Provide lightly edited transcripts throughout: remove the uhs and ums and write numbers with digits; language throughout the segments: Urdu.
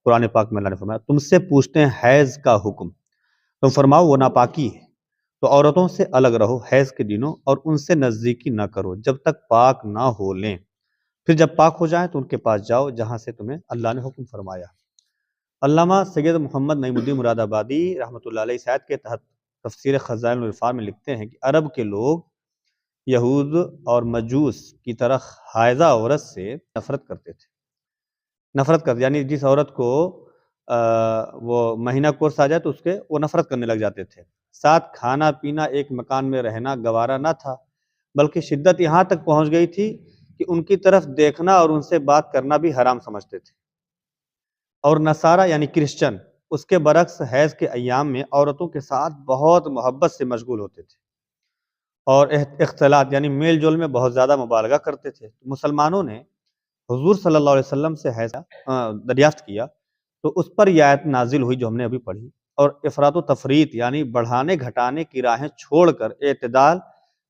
قرآن پاک میں اللہ نے فرمایا تم سے پوچھتے ہیں حیض کا حکم، تم فرماؤ وہ ناپاکی ہے، تو عورتوں سے الگ رہو حیض کے دنوں اور ان سے نزدیکی نہ کرو جب تک پاک نہ ہو لیں، پھر جب پاک ہو جائیں تو ان کے پاس جاؤ جہاں سے تمہیں اللہ نے حکم فرمایا۔ علامہ سید محمد نعیم الدین مراد آبادی رحمۃ اللہ علیہ اس آیت کے تحت تفسیر خزائن العرفان میں لکھتے ہیں کہ عرب کے لوگ یہود اور مجوس کی طرح حائضہ عورت سے نفرت کرتے تھے، یعنی جس عورت کو وہ مہینہ کورس آ جائے تو اس کے وہ نفرت کرنے لگ جاتے تھے۔ ساتھ کھانا پینا ایک مکان میں رہنا گوارا نہ تھا، بلکہ شدت یہاں تک پہنچ گئی تھی کہ ان کی طرف دیکھنا اور ان سے بات کرنا بھی حرام سمجھتے تھے۔ اور نصارہ یعنی کرسچن اس کے برعکس حیض کے ایام میں عورتوں کے ساتھ بہت محبت سے مشغول ہوتے تھے اور اختلاط یعنی میل جول میں بہت زیادہ مبالغہ کرتے تھے۔ مسلمانوں نے حضور صلی اللہ علیہ وسلم سے حیض دریافت کیا تو اس پر یہ آیت نازل ہوئی جو ہم نے ابھی پڑھی، اور افراط و تفریط یعنی بڑھانے گھٹانے کی راہیں چھوڑ کر اعتدال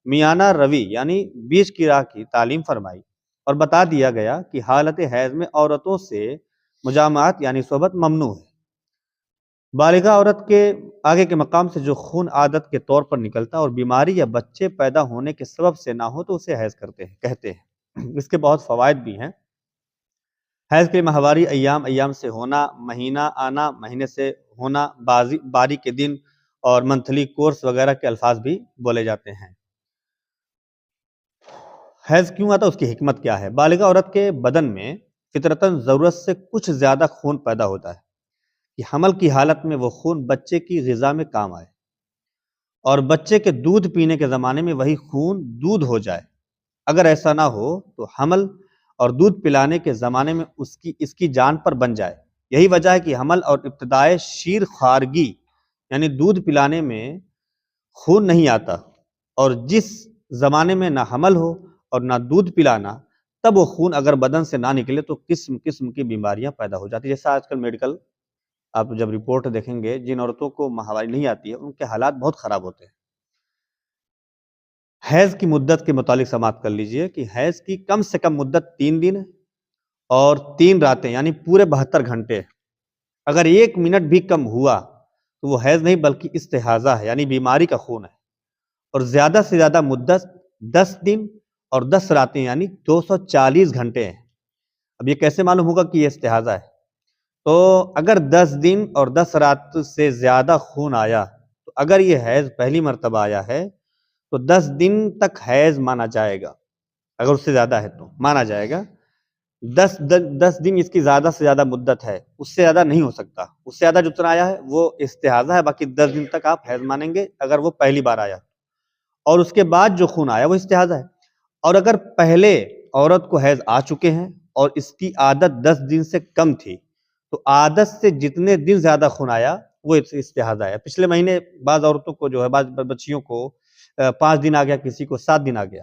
میانہ روی یعنی بیچ کی راہ کی تعلیم فرمائی، اور بتا دیا گیا کہ حالت حیض میں عورتوں سے مجامعات یعنی صحبت ممنوع ہے۔ بالغہ عورت کے آگے کے مقام سے جو خون عادت کے طور پر نکلتا اور بیماری یا بچے پیدا ہونے کے سبب سے نہ ہو تو اسے حیض کہتے ہیں۔ اس کے بہت فوائد بھی ہیں۔ حیض کے ماہواری ایام سے ہونا، مہینہ آنا، مہینے سے ہونا، باری کے دن اور منتھلی کورس وغیرہ کے الفاظ بھی بولے جاتے ہیں۔ حیض کیوں آتا ہے، اس کی حکمت کیا ہے؟ بالغہ عورت کے بدن میں فطرتاً ضرورت سے کچھ زیادہ خون پیدا ہوتا ہے کہ حمل کی حالت میں وہ خون بچے کی غذا میں کام آئے اور بچے کے دودھ پینے کے زمانے میں وہی خون دودھ ہو جائے۔ اگر ایسا نہ ہو تو حمل اور دودھ پلانے کے زمانے میں اس کی جان پر بن جائے۔ یہی وجہ ہے کہ حمل اور ابتدائے شیر خارگی یعنی دودھ پلانے میں خون نہیں آتا، اور جس زمانے میں نہ حمل ہو اور نہ دودھ پلانا، تب وہ خون اگر بدن سے نہ نکلے تو قسم قسم کی بیماریاں پیدا ہو جاتی ہیں۔ جیسا آج کل میڈیکل آپ جب رپورٹ دیکھیں گے، جن عورتوں کو ماہواری نہیں آتی ہے ان کے حالات بہت خراب ہوتے ہیں۔ حیض کی مدت کے متعلق سماعت کر لیجئے کہ حیض کی کم سے کم مدت 3 دن اور 3 راتیں یعنی پورے 72 گھنٹے۔ اگر 1 منٹ بھی کم ہوا تو وہ حیض نہیں بلکہ استحاضہ ہے یعنی بیماری کا خون ہے، اور زیادہ سے زیادہ مدت 10 دن اور 10 راتیں یعنی 240 گھنٹے ہیں۔ اب یہ کیسے معلوم ہوگا کہ یہ استحاضہ ہے؟ تو اگر 10 دن اور 10 رات سے زیادہ خون آیا تو اگر یہ حیض پہلی مرتبہ آیا ہے تو 10 دن تک حیض مانا جائے گا، اگر اس سے زیادہ ہے تو مانا جائے گا۔ 10 دن اس کی زیادہ سے زیادہ مدت ہے، اس سے زیادہ نہیں ہو سکتا۔ اس سے زیادہ جو اتنا آیا ہے وہ استحاضہ ہے، باقی 10 دن تک آپ حیض مانیں گے اگر وہ پہلی بار آیا، اور اس کے بعد جو خون آیا وہ استحاضہ ہے۔ اور اگر پہلے عورت کو حیض آ چکے ہیں اور اس کی عادت 10 دن سے کم تھی تو عادت سے جتنے دن زیادہ خون آیا وہ استحاضہ ہے۔ پچھلے مہینے بعض عورتوں کو جو ہے، بعض بچیوں کو 5 دن آ گیا، کسی کو 7 دن آ گیا،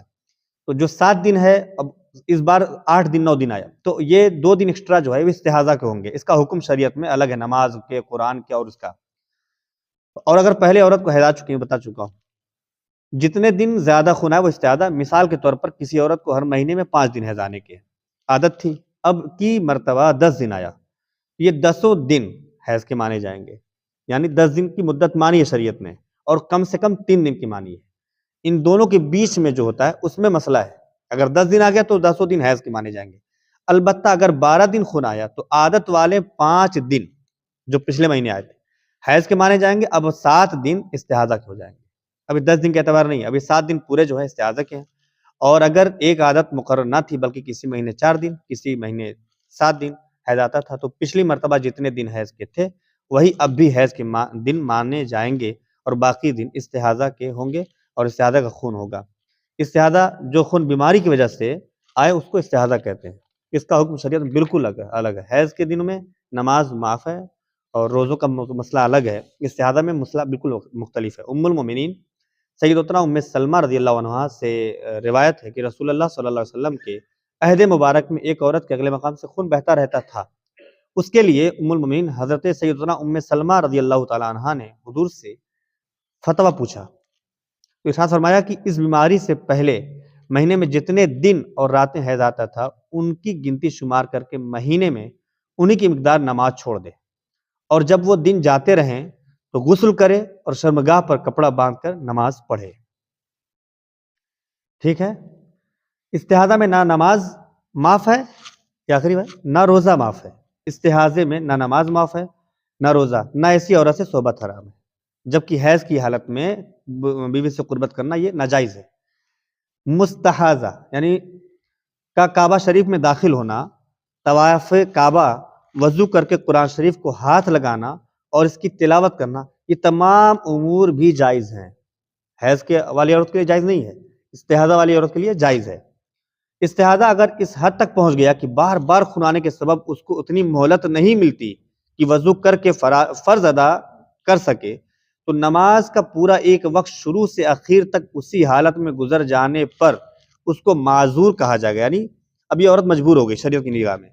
تو جو 7 دن ہے اب اس بار 8 دن 9 دن آیا، تو یہ 2 دن ایکسٹرا جو ہے وہ استحاضہ کے ہوں گے۔ اس کا حکم شریعت میں الگ ہے، نماز کے، قرآن کے اور اس کا۔ اور اگر پہلے عورت کو حیض آ چکی ہے، بتا چکا ہوں، جتنے دن زیادہ خون آیا وہ استحاضہ۔ مثال کے طور پر کسی عورت کو ہر مہینے میں 5 دن حیض آنے کی عادت تھی، اب کی مرتبہ 10 دن آیا، یہ 10 دن حیض کے مانے جائیں گے، یعنی 10 دن کی مدت مانی ہے شریعت میں، اور کم سے کم 3 دن کی مانی ہے۔ ان دونوں کے بیچ میں جو ہوتا ہے اس میں مسئلہ ہے، اگر 10 دن آ گیا تو 10 دن حیض کے مانے جائیں گے۔ البتہ اگر 12 دن خون آیا تو عادت والے 5 دن جو پچھلے مہینے آئے تھے حیض کے مانے جائیں گے، اب 7 دن استحاضہ کے ہو جائیں گے۔ ابھی 10 دن کے اعتبار نہیں، ابھی 7 دن پورے جو ہے استحاضہ کے ہیں۔ اور اگر ایک عادت مقرر نہ تھی بلکہ کسی مہینے 4 دن، کسی مہینے 7 دن حیض آتا تھا، تو پچھلی مرتبہ جتنے دن حیض کے تھے وہی اب بھی حیض کے دن مانے جائیں گے، اور باقی دن استحاضہ کے ہوں گے اور استحاضہ کا خون ہوگا۔ استحاضہ جو خون بیماری کی وجہ سے آئے اس کو استحاضہ کہتے ہیں۔ اس کا حکم شریعت میں بالکل الگ ہے۔ حیض کے دنوں میں نماز معاف ہے اور روزوں کا مسئلہ الگ ہے، استحاضہ میں مسئلہ بالکل مختلف ہے۔ ام المومنین سیدتنا ام سلمہ رضی اللہ عنہا سے روایت ہے کہ رسول اللہ صلی اللہ علیہ وسلم کے عہد مبارک میں ایک عورت کے اگلے مقام سے خون بہتا رہتا تھا۔ اس کے لیے ام المومنین حضرت سیدتنا ام سلمہ رضی اللہ تعالی عنہا نے حضور سے فتویٰ پوچھا، تو ارشاد فرمایا کہ اس بیماری سے پہلے مہینے میں جتنے دن اور راتیں حیض آتا تھا ان کی گنتی شمار کر کے مہینے میں انہی کی مقدار نماز چھوڑ دے، اور جب وہ دن جاتے رہیں تو غسل کرے اور شرمگاہ پر کپڑا باندھ کر نماز پڑھے۔ ٹھیک ہے، استحاضہ میں نہ نماز معاف ہے، یہ آخری بات، نہ روزہ معاف ہے۔ استحاضے میں نہ نماز معاف ہے نہ روزہ، نہ ایسی عورت سے صحبت حرام ہے، جبکہ حیض کی حالت میں بیوی سے قربت کرنا یہ ناجائز ہے۔ مستحاضہ یعنی کا کعبہ شریف میں داخل ہونا، طواف کعبہ، وضو کر کے قرآن شریف کو ہاتھ لگانا اور اس کی تلاوت کرنا، یہ تمام امور بھی جائز ہیں۔ حیض کے والی عورت کے لیے جائز نہیں ہے، استحاضہ والی عورت کے لیے جائز ہے۔ استحاضہ اگر اس حد تک پہنچ گیا کہ بار بار خون آنے کے سبب اس کو اتنی مہلت نہیں ملتی کہ وضو کر کے فرض ادا کر سکے، تو نماز کا پورا ایک وقت شروع سے اخیر تک اسی حالت میں گزر جانے پر اس کو معذور کہا جائے گا۔ یعنی اب یہ عورت مجبور ہو گئی شریعت کی نگاہ میں،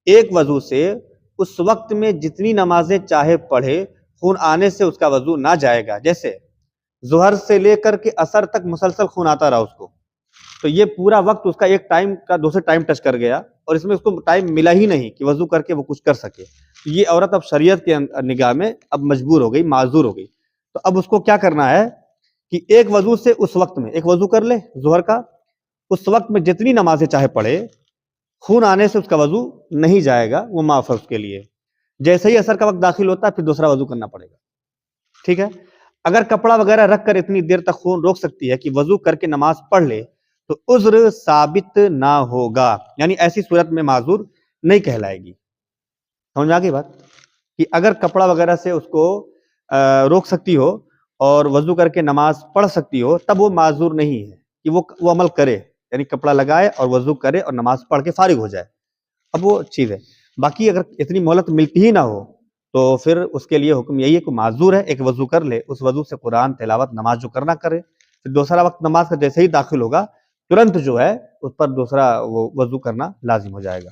ایک وضو سے اس وقت میں جتنی نمازیں چاہے پڑھے، خون آنے سے اس کا وضو نہ جائے گا۔ جیسے ظہر سے لے کر کے عصر تک مسلسل خون آتا رہا اس کو، تو یہ پورا وقت اس کا ایک ٹائم کا دوسرے ٹائم ٹچ کر گیا، اور اس میں اس کو ٹائم ملا ہی نہیں کہ وضو کر کے وہ کچھ کر سکے۔ یہ عورت اب شریعت کے نگاہ میں اب مجبور ہو گئی، معذور ہو گئی۔ تو اب اس کو کیا کرنا ہے کہ ایک وضو سے اس وقت میں ایک وضو کر لے ظہر کا، اس وقت میں جتنی نمازیں چاہے پڑھے، خون آنے سے اس کا وضو نہیں جائے گا، وہ معاف ہے اس کے لیے۔ جیسے ہی عصر کا وقت داخل ہوتا ہے پھر دوسرا وضو کرنا پڑے گا۔ ٹھیک ہے، اگر کپڑا وغیرہ رکھ کر اتنی دیر تک خون روک سکتی ہے کہ وضو کر کے نماز پڑھ لے تو عذر ثابت نہ ہوگا، یعنی ایسی صورت میں معذور نہیں کہلائے گی۔ سمجھ آ گئی بات کہ اگر کپڑا وغیرہ سے اس کو روک سکتی ہو اور وضو کر کے نماز پڑھ سکتی ہو، تب وہ معذور نہیں ہے کہ وہ عمل کرے، یعنی کپڑا لگائے اور وضو کرے اور نماز پڑھ کے فارغ ہو جائے، اب وہ چیز ہے۔ باقی اگر اتنی مہلت ملتی ہی نہ ہو تو پھر اس کے لیے حکم یہی ہے کہ معذور ہے، ایک وضو کر لے، اس وضو سے قرآن تلاوت نماز جو کرنا کرے، پھر دوسرا وقت نماز کا جیسے ہی داخل ہوگا ترنت جو ہے اس پر دوسرا وہ وضو کرنا لازم ہو جائے گا۔